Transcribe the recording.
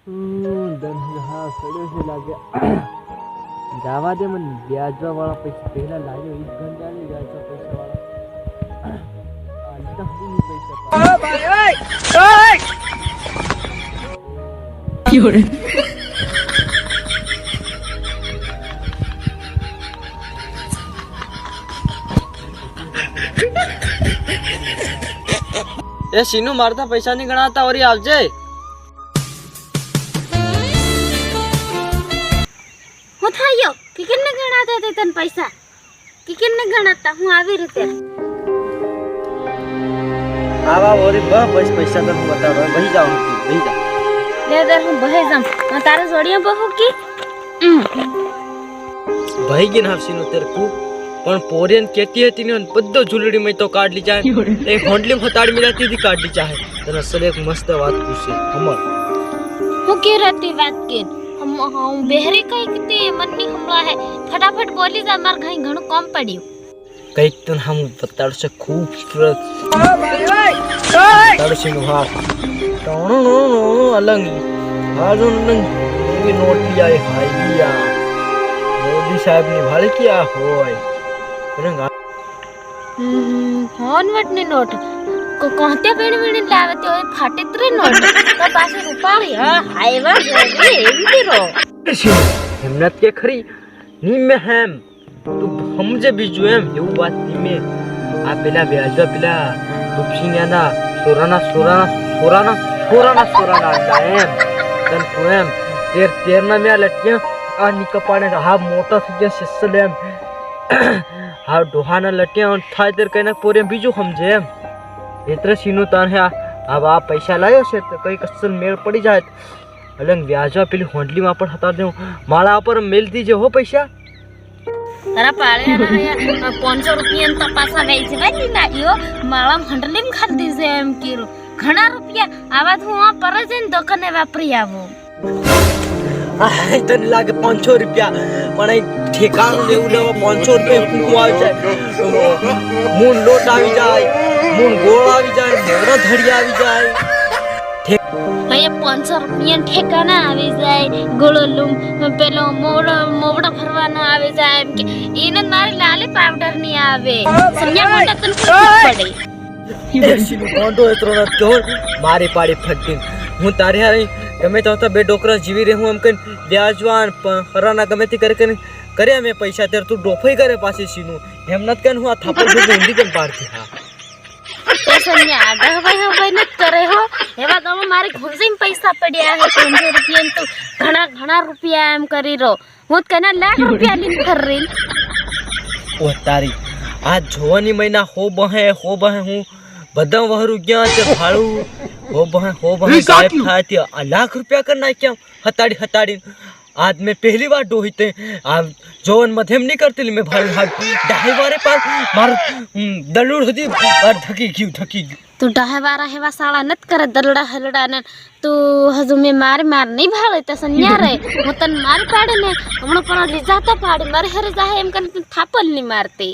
હા પડ્યો છે લાગે. જવા દે મને વ્યાજવા વાળા પૈસા પહેલા લાગ્યો ઈ ઘંટા ની વ્યાજવા પૈસા વાળા એ સીનુ મારતા પૈસા ની ગણાતા ઓરી આવજે. હું થાયો કિકન ને ગણાતા તે તન પૈસા કિકન ને ગણાતા હું આવી રીતે આવા ઓરી બસ પૈસા તો હું બતાવો વહી જાઉં વહી જા લે દર હું બહે જામ હું તારે જોડિયા બહુ કી ભાઈ ગઈ ના સીનુ તેર તું પણ પોરેન કેતી હતી ને બધો ઝૂલડી માં તો કાઢ લી જાય એ હોંડલી ફતાડી મિલાતી હતી કાઢ લી ચાહે તને અસલ એક મસ્ત વાત પૂછે અમર હું કે રહેતી વાત કે हम बेहरी कई किते मन नहीं हमला है फटाफट बोली जा मार घई घणो कम पड़ियो कई तो हम बताड़ से खूबसूरत बताड़ से नुहार टोनो नो नो अलग हाजो नंग ये नोट लिया है भाई लिया मोदी साहब ने भाले किया होय रंग होन वट ने नोट को कहते पेड़ लावते होय फाटे तरे नोट तो पासे रुपारी हां हाईवा जोगी एमती रो हिम्मत के खरी नी में हम तू समझे बीजू एम એવું વાત ની મે આ પેલા વ્યાજવા પેલા રૂપસિંહના સોરાના એમ તન પોએમ તેર ના મે લટકે આ ની કપાણે હા મોટા થઈ ગયા સિસ્સલ એમ હા ડોહાના લટકે ઓન થાય તેર કઈના પોરે બીજું સમજે એમ એત્ર સીનો તાન હે આ પૈસા લાયો છે તો કઈ કસલ મેળ પડી જાય અલંગ વ્યાજવા પેલી હોંડલી માં પણ હતાર દેવું માળા પર મેલ દીજે હો પૈસા તારા પાળે રહ્યા 500 રૂપિયા તો પાસા વેચે ભાઈ લાગ્યો માળા હંડલીમ ખરીદી છે એમ કીરો ઘણા રૂપિયા આવા હું આ પર જઈને દુકાને વાપરી આવો આ તને લાગે 500 રૂપિયા પણ એ ઠેકાણું લેવું લેવા 500 રૂપિયા કુકુ આવી જાય મૂન લોટ આવી જાય મૂન ગોળ આવી જાય મોરા ધડી આવી જાય ભાઈ 500 રૂપિયા ઠેકાણા આવી જાય ગોળો લૂમ પેલો મોવડો ફરવાનો આવી જાય એમ કે એને મારી લાલે પાવડર ની આવે સમજ્યા મોટા તને પડે એસીનો કોંડો એતરો ન કહો મારી પાડી ફટી હું તારે હારી ગમે તો બે ડોકરા જીવી રહે હું એમ કઈ વ્યાજવાન હરાના ગમે તે કરે મે પૈસા તેર તું ડોફઈ કરે પાછી સીનું એમ નત કન હું આ થાપડ જો ઊંધી કન પાડતી હા સમજ્યા આગળ ભાઈ ન કરે હો એવા તો મારે ઘુંસીમ પૈસા પડ્યા હે 500 રૂપિયા તો ઘણા રૂપિયા એમ કરી રો હું કના લાખ રૂપિયા લીન ફર રહી ઓ તારી આ જોવાની મહિના હો બહે હું બધા વહરુ ગયા તે ભાળું હો બહે ગાયબ થાય તે આ લાખ રૂપિયા કર નાખ્યા હતાડી आज मैं पहली बार डोहिते आ जोवन मध्यम नहीं करती मैं भाई ढाई बारे पर मार दलूड़ होती और थकी गई तू ढाई बारा हेवा साला नत करे दलड़ा हलड़ा न तू हजू में मार नहीं भाले त सन्या रे હું તન મારી પાડે ને હમણો પર લીજાતા પાડે મારે હરે જાહે એમ કન થાપલ ની મારતી